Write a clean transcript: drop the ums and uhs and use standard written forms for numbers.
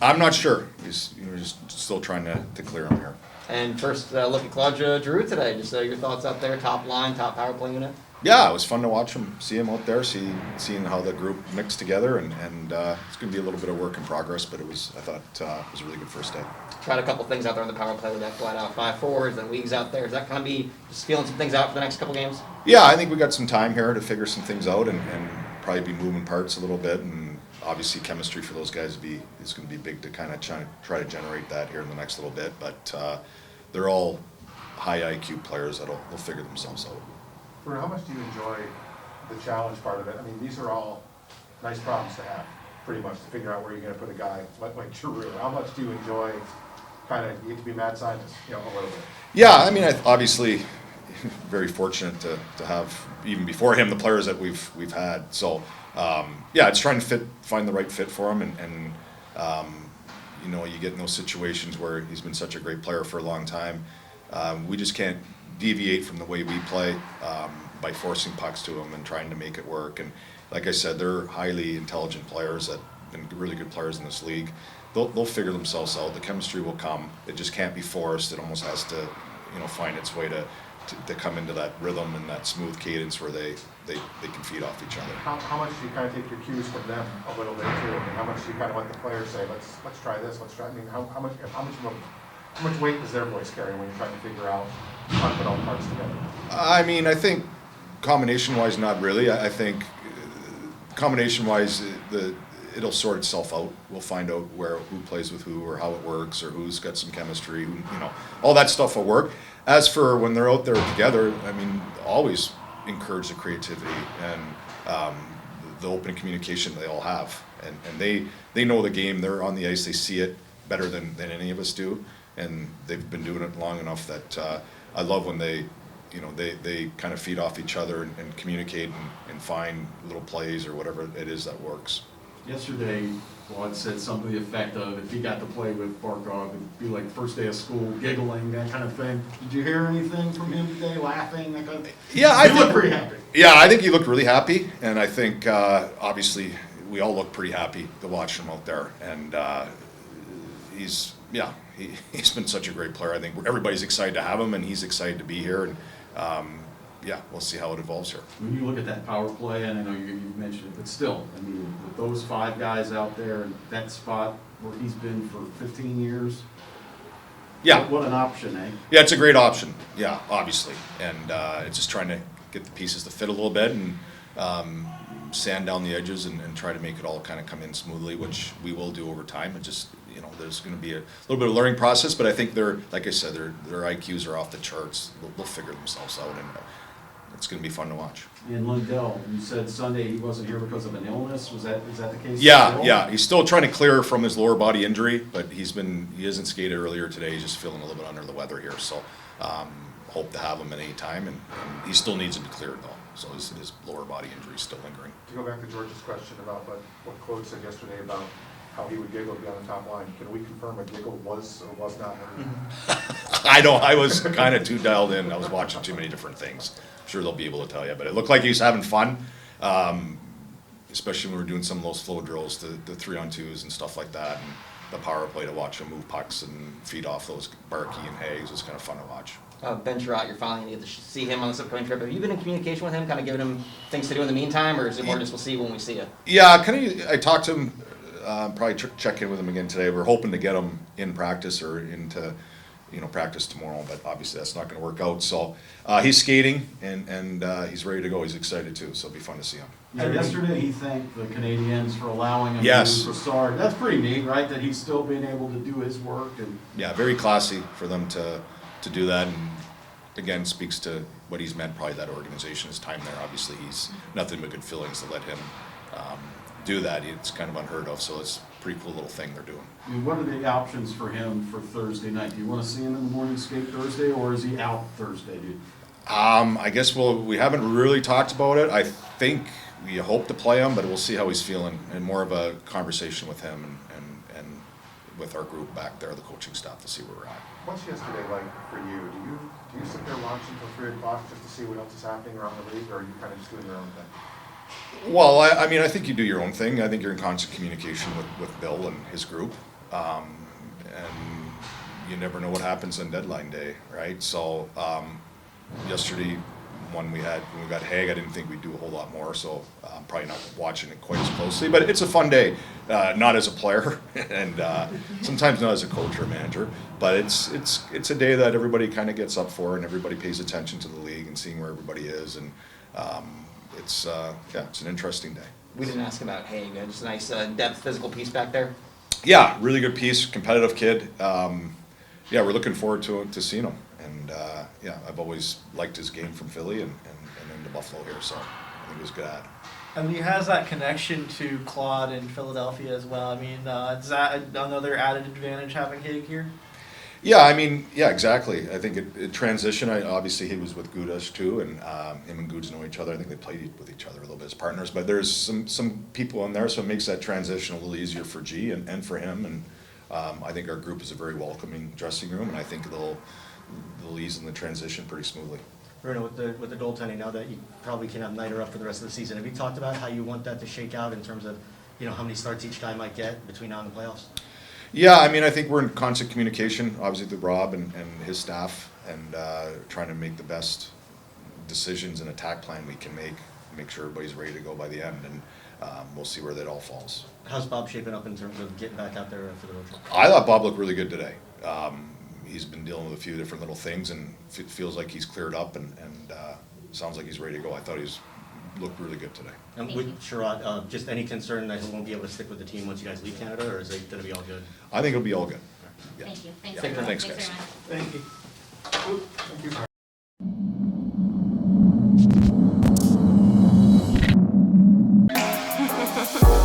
I'm not sure. We're just still trying to clear him here. And first look at Claude Giroux today. Just your thoughts out there, top line, top power play unit. Yeah, it was fun to watch him, see him out there, seeing how the group mixed together, and it's going to be a little bit of work in progress, but I thought it was a really good first day. Tried a couple things out there on the power play with that flat out 5-4s and Weeks out there. Is that kind of be just feeling some things out for the next couple games? Yeah, I think we got some time here to figure some things out and probably be moving parts a little bit, and obviously chemistry for those guys is going to be big to kind of try to generate that here in the next little bit, but they're all high IQ players they'll figure themselves out. How much do you enjoy the challenge part of it? I mean, these are all nice problems to have, pretty much, to figure out where you're going to put a guy like Giroux. How much do you enjoy kind of, you get to be mad scientist, a little bit? Yeah, I mean, obviously, very fortunate to have, even before him, the players that we've had. So, yeah, it's trying to find the right fit for him, and you get in those situations where he's been such a great player for a long time. We just can't deviate from the way we play by forcing pucks to them and trying to make it work. And like I said, they're highly intelligent players that have been really good players in this league. They'll figure themselves out. The chemistry will come. It just can't be forced. It almost has to, find its way to come into that rhythm and that smooth cadence where they can feed off each other. How much do you kind of take your cues from them a little bit too? I mean, how much do you kind of let the players say, let's try this, let's try? I mean, how much weight does their voice carry when you're trying to figure out how to put all the parts together? I mean, I think combination-wise, not really. I think combination-wise, it'll sort itself out. We'll find out who plays with who, or how it works, or who's got some chemistry. All that stuff will work. As for when they're out there together, I mean, always encourage the creativity and the open communication they all have. And they know the game. They're on the ice. They see it better than any of us do. And they've been doing it long enough that I love when they kind of feed off each other and communicate and find little plays or whatever it is that works. Yesterday, Claude said something to the effect of, if he got to play with Barkov, it'd be like the first day of school, giggling, that kind of thing. Did you hear anything from him today, laughing, that kind of thing? Yeah, he looked pretty happy. Yeah, I think he looked really happy, and I think obviously we all look pretty happy to watch him out there. And he's been such a great player. I think everybody's excited to have him, and he's excited to be here. And yeah, we'll see how it evolves here. When you look at that power play, and I know you mentioned it, but still, I mean, with those five guys out there in that spot where he's been for 15 years, yeah, what an option, eh? Yeah, it's a great option. Yeah, obviously, and it's just trying to get the pieces to fit a little bit and sand down the edges and try to make it all kind of come in smoothly, which we will do over time. It just, there's going to be a little bit of learning process, but I think like I said, their IQs are off the charts. They'll figure themselves out, and it's going to be fun to watch. And Lundell, you said Sunday he wasn't here because of an illness. Is that the case? Yeah. He's still trying to clear from his lower body injury, but he hasn't skated earlier today. He's just feeling a little bit under the weather here, so hope to have him at any time, and he still needs to be cleared though. So his lower body injury is still lingering. To go back to George's question about what Claude said yesterday about how he would giggle to be on the top line, can we confirm a giggle was or was not? I was kind of too dialed in. I was watching too many different things. I'm sure they'll be able to tell you, but it looked like he was having fun, especially when we were doing some of those flow drills, the 3-on-2s and stuff like that, and the power play to watch him move pucks and feed off those Barkey and Hayes was kind of fun to watch. Ben Sherratt, you're finally going to see him on this upcoming trip. Have you been in communication with him, kind of giving him things to do in the meantime, or is it more just we'll see when we see you? Yeah, I talked to him, probably check in with him again today. We're hoping to get him in practice or into practice tomorrow, but obviously that's not going to work out. So he's skating and he's ready to go. He's excited too, so it'll be fun to see him. Yeah, yesterday he thanked the Canadians for allowing him Yes. to do Brassard. That's pretty neat, right? That he's still being able to do his work. And yeah, very classy for them to do that, and again speaks to what he's meant probably that organization, his time there. Obviously he's nothing but good feelings to let him do that. It's kind of unheard of, so it's a pretty cool little thing they're doing. I mean, what are the options for him for Thursday night? Do you want to see him in the morning skate Thursday, or is he out Thursday, dude? I guess we haven't really talked about it. I think we hope to play him, but we'll see how he's feeling, and more of a conversation with him and with our group back there, the coaching staff, to see where we're at. What's yesterday like for you? Do you sit there watching until 3 o'clock just to see what else is happening around the league, or are you kind of just doing your own thing? Well, I mean, I think you do your own thing. I think you're in constant communication with Bill and his group. And you never know what happens on deadline day, right? So, yesterday, when we got Hague, I didn't think we'd do a whole lot more, so I'm probably not watching it quite as closely, but it's a fun day, not as a player, and sometimes not as a coach or a manager, but it's a day that everybody kind of gets up for, and everybody pays attention to the league and seeing where everybody is, and it's an interesting day. We didn't ask about Hague, just a nice depth physical piece back there. Yeah, really good piece, competitive kid. Yeah, we're looking forward to seeing him. And yeah, I've always liked his game from Philly and into Buffalo here, so I think it was a good ad. And he has that connection to Claude in Philadelphia as well. I mean, is that another added advantage having Hague here? Yeah, I mean, yeah, exactly. I think it transition. Obviously, he was with Gudas too, and him and Gudas know each other. I think they played with each other a little bit as partners. But there's some people in there, so it makes that transition a little easier for G and for him. And I think our group is a very welcoming dressing room, and I think they'll ease in the transition pretty smoothly. Bruno, with the goaltending, now that you probably can have Nighter up for the rest of the season, have you talked about how you want that to shake out in terms of, how many starts each guy might get between now and the playoffs? Yeah, I mean, I think we're in constant communication, obviously with Rob and his staff, and trying to make the best decisions and attack plan we can make sure everybody's ready to go by the end, and we'll see where that all falls. How's Bob shaping up in terms of getting back out there for the road trip? I thought Bob looked really good today. He's been dealing with a few different little things, and it feels like he's cleared up, and sounds like he's ready to go. I thought he's looked really good today. And Thank with you. Sherrod, just any concern that he won't be able to stick with the team once you guys leave Canada, or is it going to be all good? I think it'll be all good. Yeah. Thank you. Thanks, Yeah. everyone. Thanks, Thanks guys. very much. Thank you. Thank you.